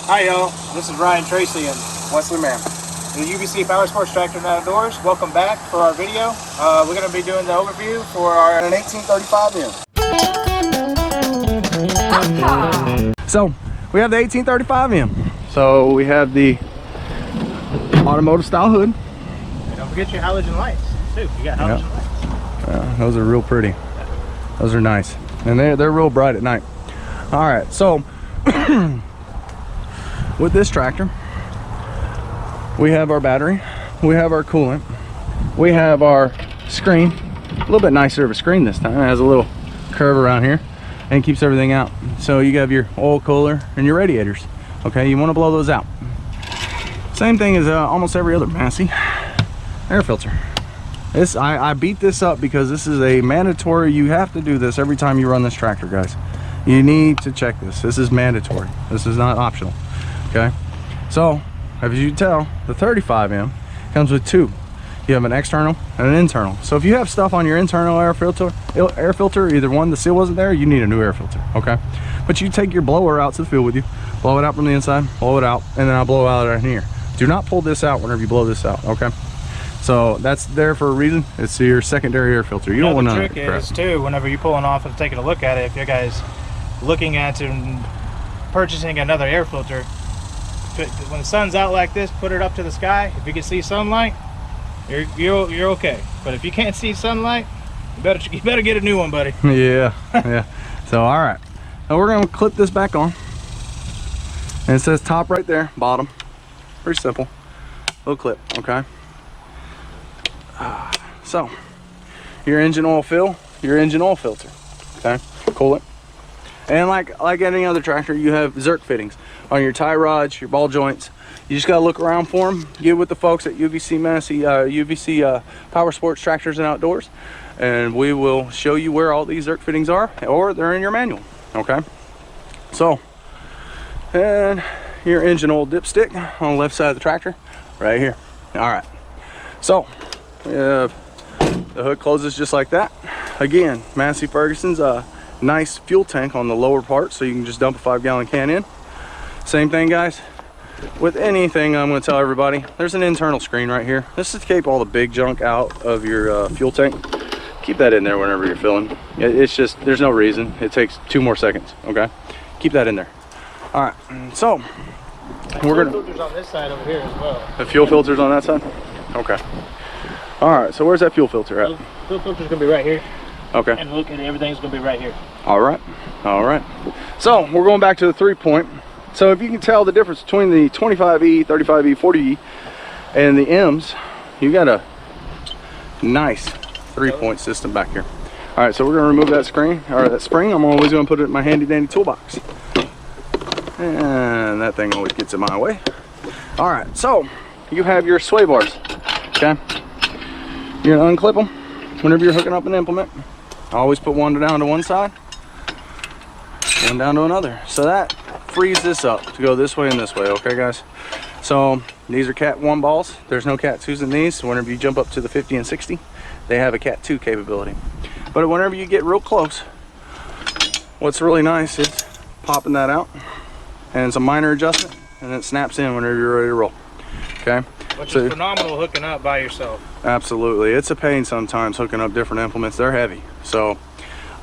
Hi y'all, this is Ryan Tracy and Wesley Mann. the UVC Powersports Tractor and Outdoors. Welcome back for our video. We're going to be doing the overview for our 1835M. So we have the 1835M. So we have the automotive style hood. And don't forget your halogen lights too. You got halogen lights. Yeah, those are real pretty. Those are nice, and they're real bright at night. All right, so with this tractor, we have our battery, we have our coolant, we have our screen. A little bit nicer of a screen this time. It has a little curve around here and keeps everything out. So you have your oil cooler and your radiators. Okay, you want to blow those out. Same thing as almost every other Massey air filter. I beat this up because this is a mandatory. You have to do this every time you run this tractor, guys. You need to check this. This is mandatory. This is not optional. Okay, so as you can tell, the 35M comes with two. You have an external and an internal. So if you have stuff on your internal air filter, either one, the seal wasn't there, you need a new air filter. Okay, but you take your blower out to the field with you, blow it out from the inside, blow it out, and then I'll blow out right here. Do not pull this out whenever you blow this out. Okay, so that's there for a reason. It's your secondary air filter. You don't want to. The trick is too, whenever you're pulling off and taking a look at it, if you guys looking at and purchasing another air filter, when the sun's out like this, put it up to the sky. If you can see sunlight, you're okay. But if you can't see sunlight, you better get a new one, buddy. Yeah, yeah. So all right, now we're gonna clip this back on, and it says top right there, bottom. Pretty simple, little clip. Okay. So your engine oil fill, your engine oil filter. Okay, coolant. And like any other tractor, you have Zerk fittings on your tie rods, your ball joints. You just gotta look around for them. Get with the folks at UVC Powersports Tractors and Outdoors, and we will show you where all these Zerk fittings are, or they're in your manual. Okay. So, and your engine oil dipstick on the left side of the tractor, right here. All right. So we have the hood closes just like that. Again, Massey Ferguson's nice fuel tank on the lower part, so you can just dump a 5-gallon can in. Same thing, guys, with anything. I'm going to tell everybody, there's an internal screen right here. This is to keep all the big junk out of your fuel tank. Keep that in there whenever you're filling. It's just, there's no reason. It takes 2 more seconds. Okay, keep that in there. All right, so we're gonna filters on this side over here as well. The fuel filters on that side. Okay. All right, so where's that fuel filter at? Fuel filter's gonna be right here. Okay. And look, and everything's gonna be right here. All right. All right. So we're going back to the 3-point. So if you can tell the difference between the 25E, 35E, 40E, and the M's, you got a nice 3-point system back here. All right, so we're gonna remove that screen, or that spring. I'm always gonna put it in my handy dandy toolbox. And that thing always gets in my way. All right, so you have your sway bars. Okay. You're gonna unclip them whenever you're hooking up an implement. Always put one down to one side, one down to another. So that frees this up to go this way and this way. Okay, guys. So these are Cat 1 balls. There's no Cat 2s in these. So whenever you jump up to the 50 and 60, they have a Cat 2 capability. But whenever you get real close, what's really nice is popping that out, and it's a minor adjustment, and it snaps in whenever you're ready to roll. Okay. Which is phenomenal hooking up by yourself. Absolutely. It's a pain sometimes hooking up different implements. They're heavy. So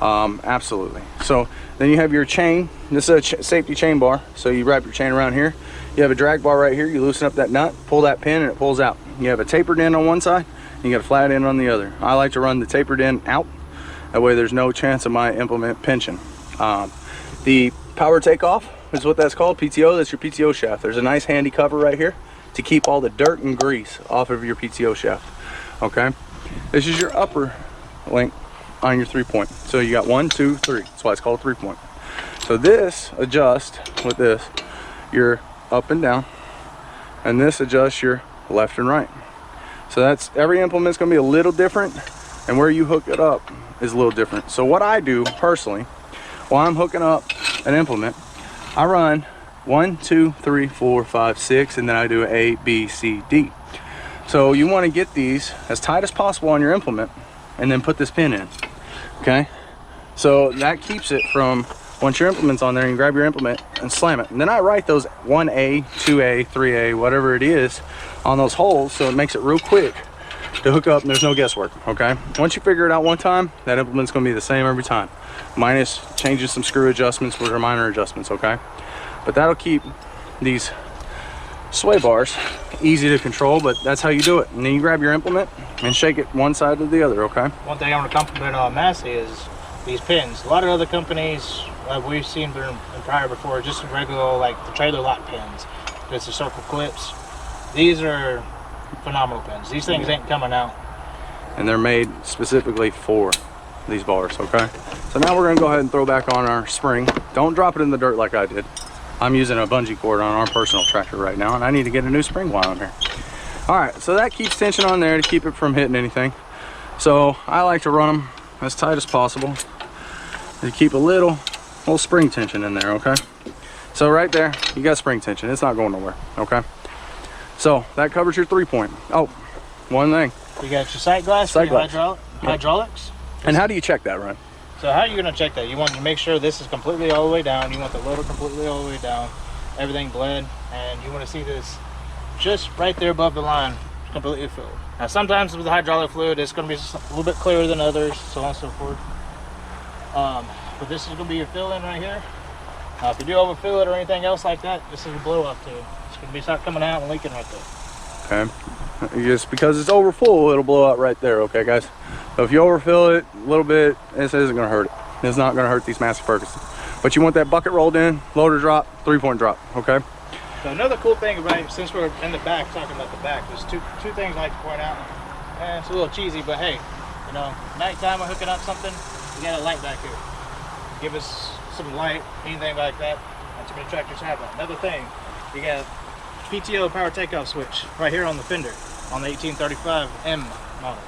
absolutely. So then you have your chain. This is a safety chain bar. So you wrap your chain around here. You have a drag bar right here. You loosen up that nut, pull that pin, and it pulls out. You have a tapered end on one side, and you got a flat end on the other. I like to run the tapered end out. That way there's no chance of my implement pinching. The power takeoff is what that's called. PTO, that's your PTO shaft. There's a nice handy cover right here to keep all the dirt and grease off of your PTO shaft. Okay, this is your upper link on your 3-point. So you got 1, 2, 3. That's why it's called a 3-point. So this adjusts with this your up and down, and this adjusts your left and right. So that's, every implement's gonna be a little different, and where you hook it up is a little different. So what I do personally, while I'm hooking up an implement, I run 1, 2, 3, 4, 5, 6, and then I do A, B, C, D. So you want to get these as tight as possible on your implement, and then put this pin in. Okay, so that keeps it from Once your implement's on there, you grab your implement and slam it. And then I write those 1A, 2A, 3A, whatever it is, on those holes, so it makes it real quick to hook up and there's no guesswork, okay? Once you figure it out one time, that implement's gonna be the same every time. Minus changes some screw adjustments, which are minor adjustments, okay? But that'll keep these sway bars easy to control, but that's how you do it. And then you grab your implement and shake it one side to the other, okay? One thing I want to compliment on Massey is these pins. A lot of other companies we've seen in prior before, just regular like the trailer lock pins. It's the circle clips. These are phenomenal pins. These things ain't coming out. And they're made specifically for these bars, okay? So now we're gonna go ahead and throw back on our spring. Don't drop it in the dirt like I did. I'm using a bungee cord on our personal tractor right now, and I need to get a new spring while I'm here. All right, so that keeps tension on there to keep it from hitting anything. So I like to run them as tight as possible to keep a little spring tension in there, okay? So right there, you got spring tension. It's not going nowhere, okay? So that covers your 3-point. Oh, one thing. You got your sight glass, hydraulics. And how do you check that, Ryan? So how are you going to check that? You want to make sure this is completely all the way down. You want the loader completely all the way down. Everything bled. And you want to see this just right there above the line, completely filled. Now sometimes with the hydraulic fluid, it's going to be a little bit clearer than others, so on and so forth. But this is going to be your fill-in right here. Now if you do overfill it or anything else like that, this is a blow up too. It's going to be start coming out and leaking right there. Okay. Just because it's over full, it'll blow out right there, okay guys? So if you overfill it a little bit, this isn't gonna hurt it. It's not gonna hurt these Massey Ferguson. But you want that bucket rolled in, loader drop, 3-point drop, okay? So another cool thing about, since we're in the back, talking about the back, there's two things I like to point out. And it's a little cheesy, but hey, you know, nighttime we're hooking up something, we got a light back here. Give us some light, anything like that. Not too many tractors have that. Another thing, you got PTO power takeoff switch right here on the fender on the 1835M model.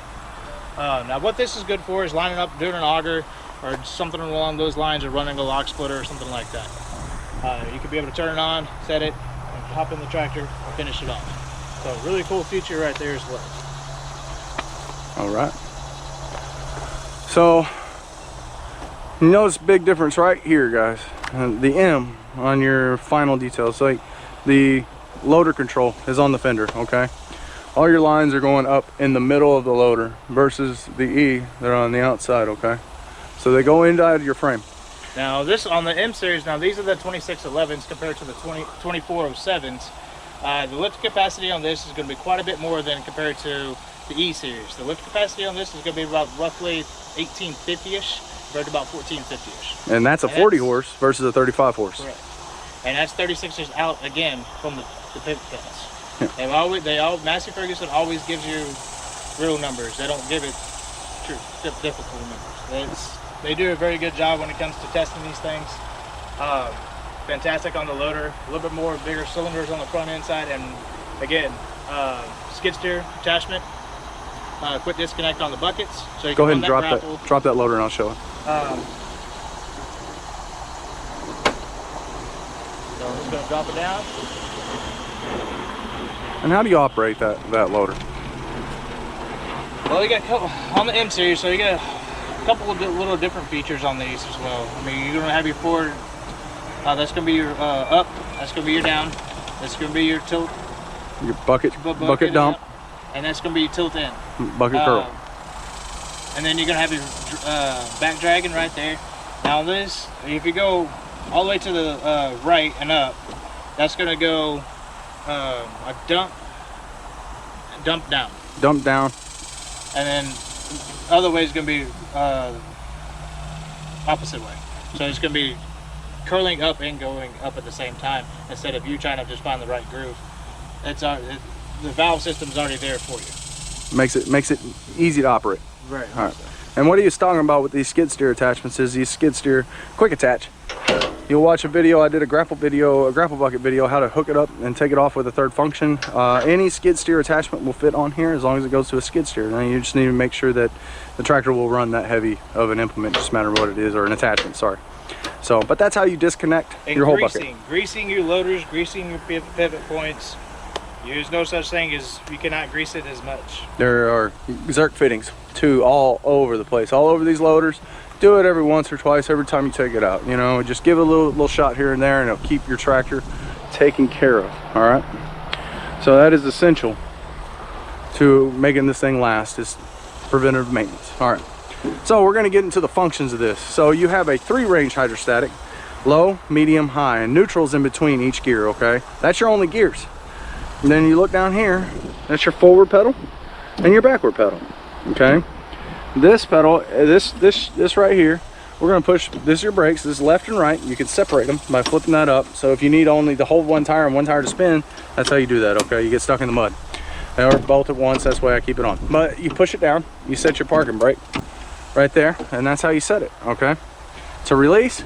Now what this is good for is lining up, doing an auger or something along those lines, or running a log splitter or something like that. You could be able to turn it on, set it, and hop in the tractor and finish it off. So really cool feature right there as well. All right. So you notice a big difference right here, guys. The M on your final details, like the loader control is on the fender, okay? All your lines are going up in the middle of the loader versus the E, they're on the outside, okay? So they go inside your frame. Now this on the M series, now these are the 2611s compared to the 2407s. The lift capacity on this is going to be quite a bit more than compared to the E series. The lift capacity on this is going to be about roughly 1850-ish compared to about 1450-ish. And that's a 40 horse versus a 35 horse. Correct. And that's 36 out again from the pivot pins. Yeah. Massey Ferguson always gives you real numbers. They don't give it difficult numbers. They do a very good job when it comes to testing these things. Fantastic on the loader. A little bit more bigger cylinders on the front end side, and again, skid steer attachment. Quick disconnect on the buckets. So you go can ahead and drop that loader, and I'll show it. So I'm just going to drop it down. And how do you operate that loader? Well, you got a couple on the M series, so you got a couple of little different features on these as well. I mean, you're going to have your forward, that's going to be your up, that's going to be your down, that's going to be your tilt. Your bucket dump. And that's going to be your tilt in. Bucket curl. And then you're going to have your back dragging right there. Now this, if you go all the way to the right and up, that's going to go a dump down. Dump down. And then other way is going to be opposite way. So it's going to be curling up and going up at the same time instead of you trying to just find the right groove. The valve system's already there for you. Makes it easy to operate. Right. All right. And what he was talking about with these skid steer attachments is these skid steer quick attach. You'll watch a video, I did a grapple bucket video, how to hook it up and take it off with a third function. Any skid steer attachment will fit on here as long as it goes to a skid steer. Now you just need to make sure that the tractor will run that heavy of an implement, just matter what it is, or an attachment, sorry. So, but that's how you disconnect your whole bucket. Greasing your loaders, greasing your pivot points. There's no such thing as you cannot grease it as much. There are Zerk fittings too all over the place, all over these loaders. do it every once or twice every time you take it out. You know, just give it a little shot here and there, and it'll keep your tractor taken care of. All right, so that is essential to making this thing last, is preventative maintenance. All right, so we're going to get into the functions of this. So you have a 3-range hydrostatic, low, medium, high, and neutrals in between each gear. Okay, that's your only gears. And then you look down here, that's your forward pedal and your backward pedal. Okay, this pedal, this right here, we're going to push. This is your brakes. This is left and right. You can separate them by flipping that up. So if you need only to hold one tire and one tire to spin, that's how you do that. Okay, you get stuck in the mud, or both at once. That's the way I keep it on. But you push it down, you set your parking brake right there, and that's how you set it. Okay, to release,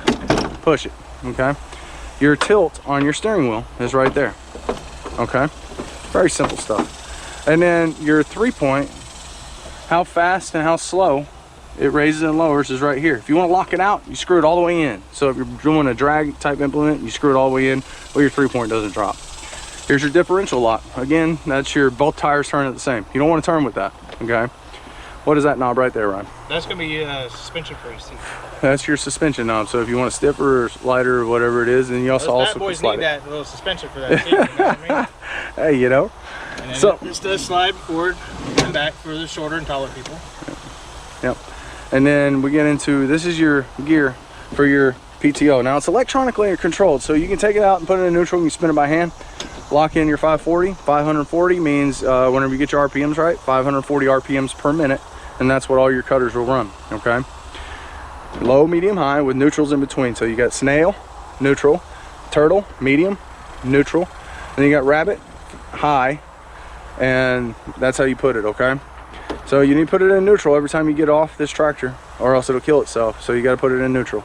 push it. Okay, your tilt on your steering wheel is right there. Okay, very simple stuff. And then your 3-point, how fast and how slow it raises and lowers, is right here. If you want to lock it out, you screw it all the way in. So if you're doing a drag type implement, you screw it all the way in, or your 3-point doesn't drop. Here's your differential lock. Again, that's your both tires turn at the same. You don't want to turn with that. Okay, what is that knob right there, Ryan? That's gonna be suspension for your seat. That's your suspension knob. So if you want a stiffer or lighter or whatever it is, then you also Those bad boys need that little suspension for that seat. You know what I mean? Hey, you know. And then So this does slide forward and back for the shorter and taller people. Yep. And then we get into, this is your gear for your PTO. Now it's electronically controlled, so you can take it out and put it in neutral. You can spin it by hand. Lock in your 540. 540 means whenever you get your RPMs right, 540 RPMs per minute, and that's what all your cutters will run. Okay. Low, medium, high, with neutrals in between. So you got snail, neutral, turtle, medium, neutral, and you got rabbit, high, and that's how you put it. Okay. So you need to put it in neutral every time you get off this tractor, or else it'll kill itself. So you got to put it in neutral.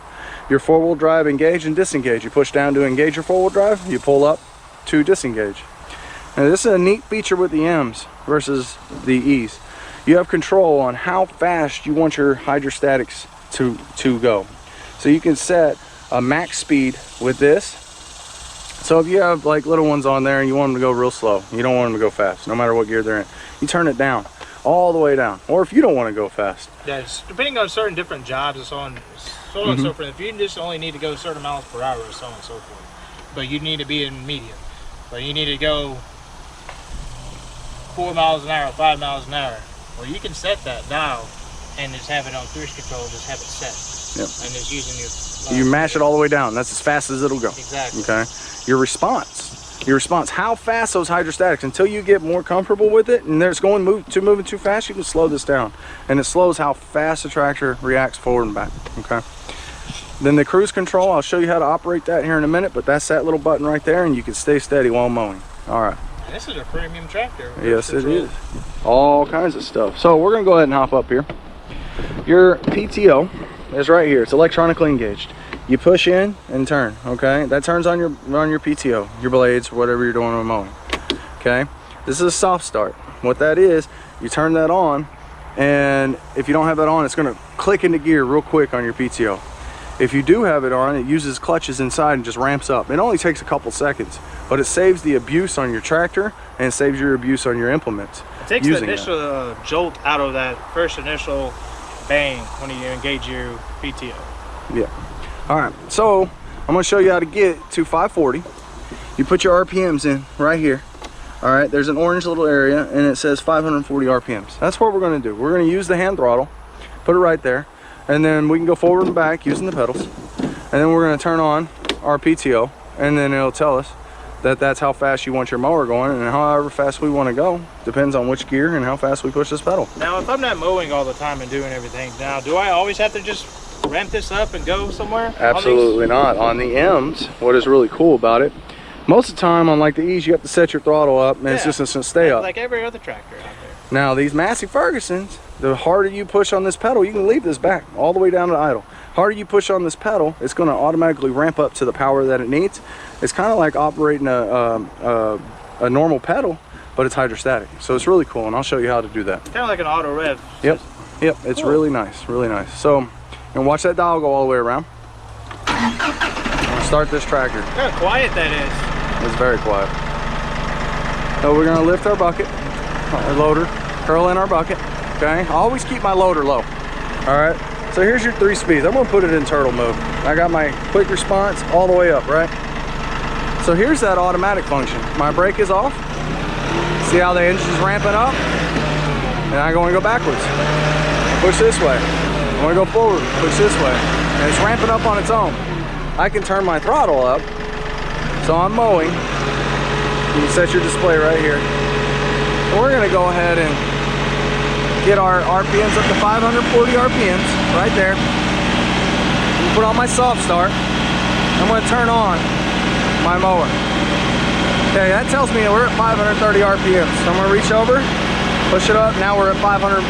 Your 4-wheel drive, engage and disengage. You push down to engage your 4-wheel drive, you pull up to disengage. Now this is a neat feature with the M's versus the E's. You have control on how fast you want your hydrostatics to go. So you can set a max speed with this. So if you have like little ones on there and you want them to go real slow, you don't want them to go fast, no matter what gear they're in, you turn it down, all the way down. Or if you don't want to go fast. Yeah, it's depending on certain different jobs and so on and so forth. If you just only need to go certain miles per hour or so on and so forth, but you need to be in medium. But you need to go 4 miles an hour, 5 miles an hour. Well, you can set that dial and just have it on cruise control, just have it set. Yep. And just using your... You mash it all the way down. That's as fast as it'll go. Exactly. Okay. Your response, how fast those hydrostatics, until you get more comfortable with it and there's moving too fast, you can slow this down. And it slows how fast the tractor reacts forward and back. Okay. Then the cruise control, I'll show you how to operate that here in a minute, but that's that little button right there, and you can stay steady while mowing. All right. And this is a premium tractor. Yes, it is. All kinds of stuff. So we're gonna go ahead and hop up here. Your PTO is right here. It's electronically engaged. You push in and turn. Okay, that turns on your PTO, your blades, whatever you're doing with mowing. Okay, this is a soft start. What that is, you turn that on, and if you don't have that on, it's gonna click into gear real quick on your PTO. If you do have it on, it uses clutches inside and just ramps up. It only takes a couple seconds, but it saves the abuse on your tractor and it saves your abuse on your implements. It takes the initial jolt out of that first initial bang when you engage your PTO. Yeah. All right, so I'm gonna show you how to get to 540. You put your RPMs in right here. All right, there's an orange little area and it says 540 RPMs. That's what we're gonna do. We're gonna use the hand throttle, put it right there, and then we can go forward and back using the pedals. And then we're gonna turn on our PTO, and then it'll tell us that that's how fast you want your mower going, and however fast we wanna go, depends on which gear and how fast we push this pedal. Now, if I'm not mowing all the time and doing everything, now, do I always have to just ramp this up and go somewhere? Absolutely not. On the M's, what is really cool about it, most of the time on like the E's, you have to set your throttle up and it's just gonna stay up. Like every other tractor out there. Now these Massey Fergusons, the harder you push on this pedal, you can leave this back all the way down to idle. Harder you push on this pedal, it's gonna automatically ramp up to the power that it needs. It's kind of like operating a normal pedal, but it's hydrostatic. So it's really cool, and I'll show you how to do that. Kind of like an auto rev. Yep, yep, it's cool. Really nice, really nice. So, and watch that dial go all the way around. Start this tractor. Look how quiet that is. It's very quiet. So we're gonna lift our bucket, our loader, curl in our bucket, okay? I always keep my loader low, all right? So here's your 3 speeds. I'm gonna put it in turtle mode. I got my quick response all the way up, right? So here's that automatic function. My brake is off. See how the engine's ramping up? And I'm gonna go backwards. Push this way. I'm gonna go forward, push this way. And it's ramping up on its own. I can turn my throttle up. So I'm mowing. You can set your display right here. And we're gonna go ahead and get our RPMs up to 540 RPMs right there. Put on my soft start. I'm gonna turn on my mower. Okay, that tells me we're at 530 RPMs. So I'm gonna reach over, push it up. Now we're at 540.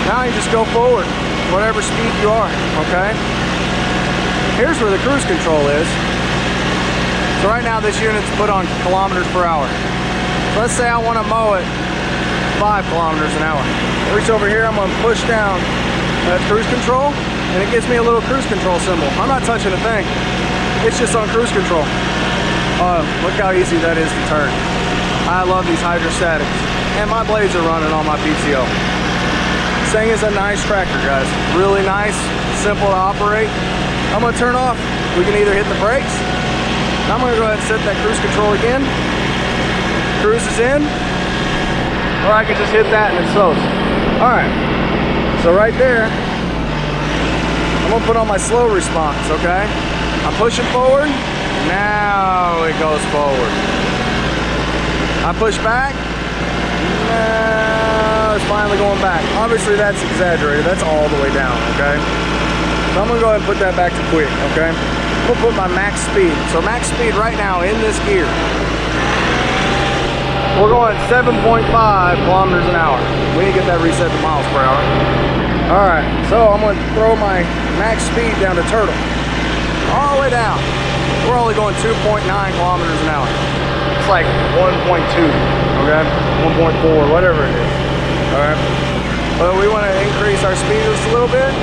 Now you just go forward, whatever speed you are, okay? Here's where the cruise control is. So right now this unit's put on kilometers per hour. So let's say I wanna mow it 5 kilometers an hour. Reach over here, I'm gonna push down that cruise control, and it gives me a little cruise control symbol. I'm not touching a thing. It's just on cruise control. Look how easy that is to turn. I love these hydrostatics. And my blades are running on my PTO. This thing is a nice tractor, guys. Really nice, simple to operate. I'm gonna turn off. We can either hit the brakes. I'm gonna go ahead and set that cruise control again. Cruise is in. Or I can just hit that and it slows. All right, so right there, I'm gonna put on my slow response, okay? I'm pushing forward, now it goes forward. I push back, now it's finally going back. Obviously that's exaggerated, that's all the way down, okay? So I'm gonna go ahead and put that back to quick, okay? I'm gonna put my max speed. So max speed right now in this gear, we're going 7.5 kilometers an hour. We need to get that reset to miles per hour. All right, so I'm gonna throw my max speed down to turtle. All the way down. We're only going 2.9 kilometers an hour. It's like 1.2, okay? 1.4, whatever it is, all right? But we wanna increase our speed just a little bit.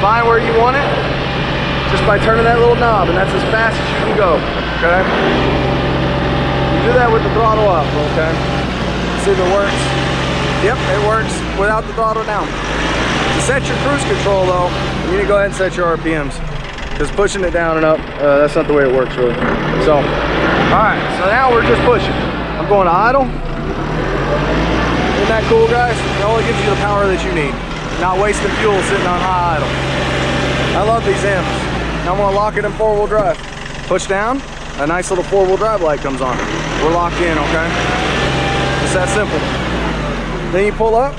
Find where you want it, just by turning that little knob, and that's as fast as you can go, okay? Do that with the throttle up, okay? See if it works. Yep, it works without the throttle down. To set your cruise control though, you need to go ahead and set your RPMs. Because pushing it down and up, that's not the way it works really. So, all right, so now we're just pushing. I'm going to idle. Isn't that cool, guys? It only gives you the power that you need. Not wasting fuel sitting on high idle. I love these M's. Now I'm gonna lock it in 4-wheel drive. Push down. A nice little 4-wheel drive light comes on. We're locked in, okay? It's that simple. Then you pull up.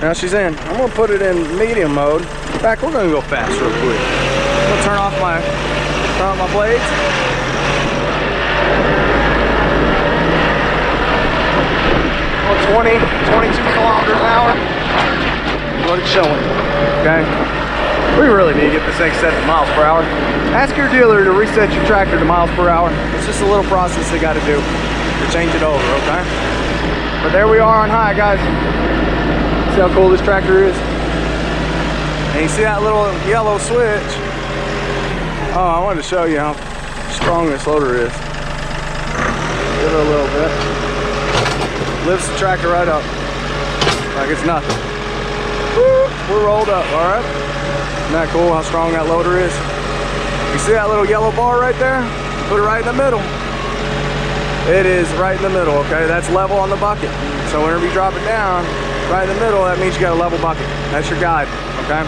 Now she's in. I'm gonna put it in medium mode. In fact, we're gonna go fast real quick. I'm gonna turn off my blades. Well, 22 kilometers an hour. What it's showing, okay? We really need to get this thing set to miles per hour. Ask your dealer to reset your tractor to miles per hour. It's just a little process they got to do to change it over, okay? But there we are on high, guys. See how cool this tractor is? And you see that little yellow switch? Oh, I wanted to show you how strong this loader is. Give it a little bit. Lifts the tractor right up like it's nothing. Woo, we're rolled up, all right? Isn't that cool how strong that loader is? You see that little yellow bar right there? Put it right in the middle. It is right in the middle, okay? That's level on the bucket. So whenever you drop it down, right in the middle, that means you got a level bucket. That's your guide, okay?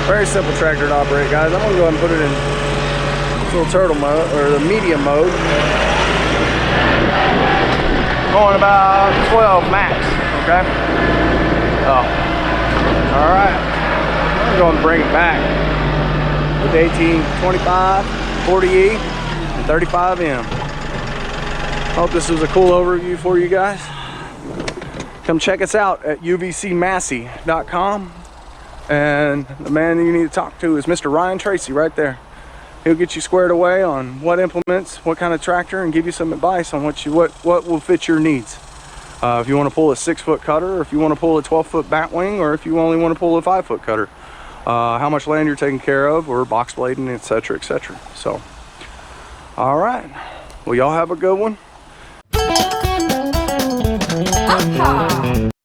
Very simple tractor to operate, guys. I'm gonna go ahead and put it in this little turtle mode, or the medium mode. Going about 12 max, okay? Oh, all right. I'm going to bring it back with 1825, 40E, and 35M. Hope this was a cool overview for you guys. Come check us out at UVCMassey.com. And the man you need to talk to is Mr. Ryan Tracy right there. He'll get you squared away on what implements, what kind of tractor, and give you some advice on what will fit your needs. If you want to pull a 6-foot cutter, or if you want to pull a 12-foot batwing, or if you only want to pull a 5-foot cutter. How much land you're taking care of, or box blading, etc., etc. So, all right. Well, y'all have a good one.